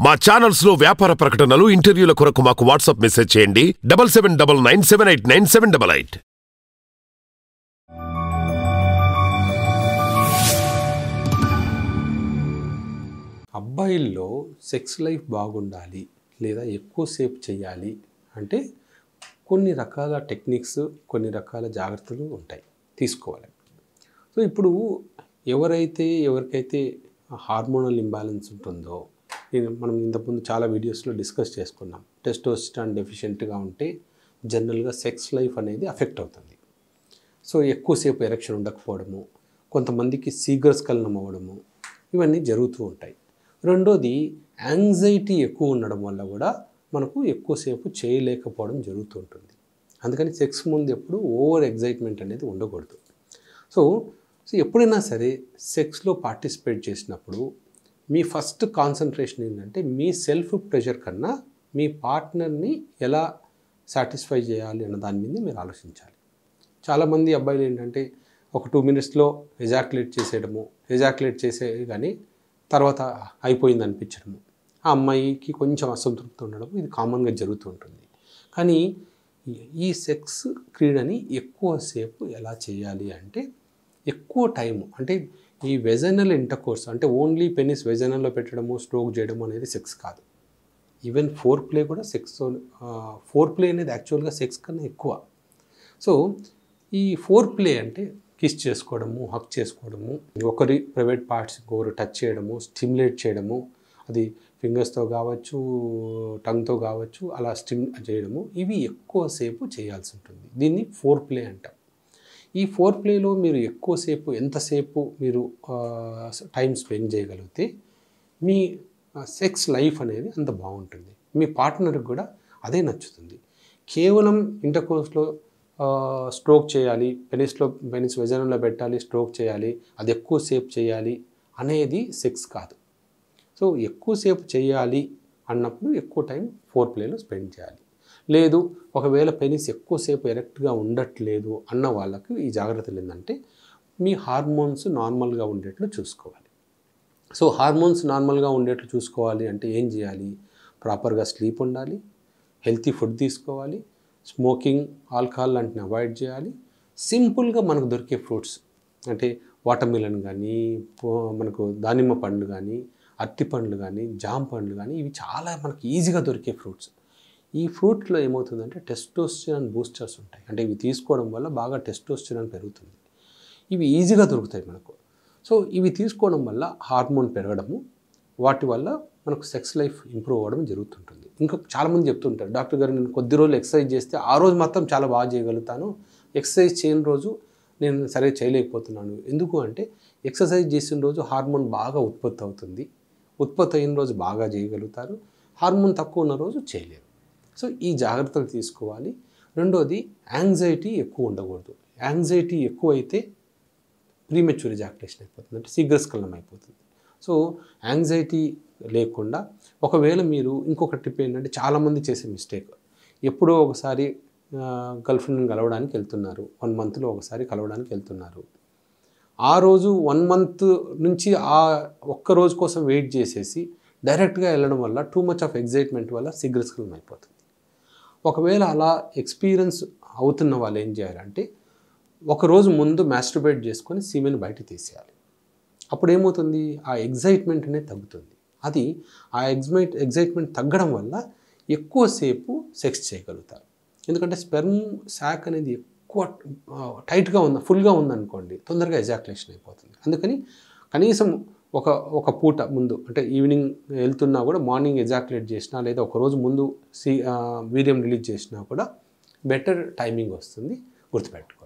మా ఛానల్స్ లో వ్యాపార ప్రకటనలు ఇంటర్వ్యూల కొరకు మాకు వాట్సాప్ మెసేజ్ చేయండి 7799978978. అబ్బాయిల్లో సెక్స్ లైఫ్ బాగుండాలి లేదా ఎక్కువసేపు చేయాలి అంటే కొన్ని రకాల టెక్నిక్స్, కొన్ని రకాల జాగ్రత్తలు ఉంటాయి, తీసుకోవాలి. సో ఇప్పుడు ఎవరికైతే హార్మోనల్ ఇంబ్యాలెన్స్ ఉంటుందో, మనం ఇంతకుముందు చాలా వీడియోస్లో డిస్కస్ చేసుకున్నాం, టెస్టోస్టెరాన్ డెఫిషియెంట్గా ఉంటే జనరల్గా సెక్స్ లైఫ్ అనేది అఫెక్ట్ అవుతుంది. సో ఎక్కువసేపు ఎరెక్షన్ ఉండకపోవడము, కొంతమందికి శీఘ్రస్ఖలనం అవ్వడము, ఇవన్నీ జరుగుతూ ఉంటాయి. రెండోది యాంగ్జైటీ ఎక్కువ ఉండడం వల్ల కూడా మనకు ఎక్కువసేపు చేయలేకపోవడం జరుగుతూ ఉంటుంది. అందుకని సెక్స్ ముందు ఎప్పుడు ఓవర్ ఎగ్జైట్మెంట్ అనేది ఉండకూడదు. సో ఎప్పుడైనా సరే సెక్స్లో పార్టిసిపేట్ చేసినప్పుడు మీ ఫస్ట్ కాన్సన్ట్రేషన్ ఏంటంటే మీ సెల్ఫ్ ప్రెషర్ కన్నా మీ పార్ట్నర్ని ఎలా సాటిస్ఫై చేయాలి అన్న దాని మీద మీరు ఆలోచించాలి. చాలామంది అబ్బాయిలు ఏంటంటే ఒక 2 minutesలో ఎజాక్యులేట్ చేసే కానీ తర్వాత అయిపోయింది అనిపించడము, ఆ అమ్మాయికి కొంచెం అసంతృప్తి ఉండడం, ఇది కామన్గా జరుగుతూ ఉంటుంది. కానీ ఈ సెక్స్ క్రీడని ఎక్కువసేపు ఎలా చేయాలి అంటే ఎక్కువ టైం, అంటే ఈ వెజనల్ ఇంటర్కోర్స్ అంటే ఓన్లీ పెనిస్ వెజనల్లో పెట్టడము, స్ట్రోక్ చేయడము అనేది సెక్స్ కాదు. ఈవెన్ ఫోర్ ప్లే కూడా సెక్స్, ఫోర్ ప్లే అనేది యాక్చువల్గా సెక్స్ కన్నా ఎక్కువ. సో ఈ ఫోర్ ప్లే అంటే కిస్ చేసుకోవడము, హక్ చేసుకోవడము, ఒకరి ప్రైవేట్ పార్ట్స్ ఇంకొకరు టచ్ చేయడము, స్టిమ్యులేట్ చేయడము, అది ఫింగర్స్తో కావచ్చు, టంగ్తో కావచ్చు, అలా చేయడము, ఇవి ఎక్కువసేపు చేయాల్సి ఉంటుంది. దీన్ని ఫోర్ ప్లే అంటాం. ఈ ఫోర్ ప్లేలో మీరు ఎంతసేపు మీరు టైం స్పెండ్ చేయగలిగితే మీ సెక్స్ లైఫ్ అనేది అంత బాగుంటుంది, మీ పార్ట్నర్కి కూడా అదే నచ్చుతుంది. కేవలం ఇంటర్కోర్స్లో స్ట్రోక్ చేయాలి, పెనిస్ వెజనంలో పెట్టాలి, స్ట్రోక్ చేయాలి, అది ఎక్కువసేపు చేయాలి అనేది సెక్స్ కాదు. సో ఎక్కువసేపు చేయాలి అన్నప్పుడు ఎక్కువ టైం ఫోర్ ప్లేలో స్పెండ్ చేయాలి. లేదు ఒకవేళ పెనిస్ ఎక్కువసేపు ఎరెక్ట్గా ఉండట్లేదు అన్న వాళ్ళకు ఈ జాగ్రత్తలు ఏంటంటే మీ హార్మోన్స్ నార్మల్గా ఉండేట్లు చూసుకోవాలి. సో హార్మోన్స్ నార్మల్గా ఉండేట్లు చూసుకోవాలి అంటే ఏం చేయాలి? ప్రాపర్గా స్లీప్ ఉండాలి, హెల్తీ ఫుడ్ తీసుకోవాలి, స్మోకింగ్, ఆల్కహాల్ లాంటివి అవాయిడ్ చేయాలి. సింపుల్గా మనకు దొరికే ఫ్రూట్స్ అంటే వాటర్మిలన్ కానీ, మనకు దానిమ్మ పండ్లు కానీ, అరటి పండ్లు కానీ, జామ పండ్లు కానీ, ఇవి చాలా మనకి ఈజీగా దొరికే ఫ్రూట్స్. ఈ ఫ్రూట్లో ఏమవుతుందంటే టెస్టోస్టెరాన్ బూస్టర్స్ ఉంటాయి, అంటే ఇవి తీసుకోవడం వల్ల బాగా టెస్టోస్టెరాన్ పెరుగుతుంది. ఇవి ఈజీగా దొరుకుతాయి మనకు. సో ఇవి తీసుకోవడం వల్ల హార్మోన్ పెరగడము, వాటి వల్ల మనకు సెక్స్ లైఫ్ ఇంప్రూవ్ అవ్వడం జరుగుతుంటుంది. ఇంకా చాలామంది చెప్తుంటారు, డాక్టర్ గారు నేను కొద్ది రోజులు ఎక్సర్సైజ్ చేస్తే ఆ రోజు మాత్రం చాలా బాగా చేయగలుగుతాను, ఎక్సర్సైజ్ చేయని రోజు నేను సరే చేయలేకపోతున్నాను. ఎందుకు అంటే ఎక్సర్సైజ్ చేసిన రోజు హార్మోన్ బాగా ఉత్పత్తి అవుతుంది, ఉత్పత్తి అయిన రోజు బాగా చేయగలుగుతారు, హార్మోన్ తక్కువ ఉన్న రోజు చేయలేరు. సో ఈ జాగ్రత్తలు తీసుకోవాలి. రెండోది యాంగ్జైటీ ఎక్కువ ఉండకూడదు. యాంగ్జైటీ ఎక్కువైతే ప్రీమెచ్యూర్ ఎజాక్యులేషన్ అయిపోతుంది, అంటే శీఘ్రస్ఖలనం అయిపోతుంది. సో యాంగ్జైటీ లేకుండా ఒకవేళ మీరు ఇంకొక టిప్ ఏంటంటే చాలామంది చేసే మిస్టేక్, ఎప్పుడో ఒకసారి గర్ల్ ఫ్రెండ్ని కలవడానికి వెళ్తున్నారు, 1 monthలో ఒకసారి కలవడానికి వెళ్తున్నారు, ఆ రోజు 1 month నుంచి ఆ ఒక్క రోజు కోసం వెయిట్ చేసేసి డైరెక్ట్గా వెళ్ళడం వల్ల టూ మచ్ ఆఫ్ ఎగ్జైట్మెంట్ వల్ల శీఘ్రస్ఖలనం అయిపోతుంది. ఒకవేళ అలా ఎక్స్పీరియన్స్ అవుతున్న వాళ్ళు ఏం చేయాలంటే ఒకరోజు ముందు మాస్టర్బేట్ చేసుకొని సీమెన్ బయట తీసేయాలి. అప్పుడు ఏమవుతుంది, ఆ ఎగ్జైట్మెంట్ అనేది తగ్గుతుంది. అది ఆ ఎగ్జైట్మెంట్ తగ్గడం వల్ల ఎక్కువసేపు సెక్స్ చేయగలుగుతారు. ఎందుకంటే స్పెర్మ్ శాక్ అనేది ఎక్కువ టైట్గా ఫుల్గా ఉందనుకోండి, తొందరగా ఎజాక్యులేషన్ అయిపోతుంది. అందుకని కనీసం ఒక పూట ముందు, అంటే ఈవినింగ్ వెళ్తున్నా కూడా మార్నింగ్ ఎజాక్యులేట్ చేసినా లేదా ఒకరోజు ముందు వీర్యం రిలీజ్ చేసినా కూడా బెటర్ టైమింగ్ వస్తుంది, గుర్తుపెట్టుకోండి.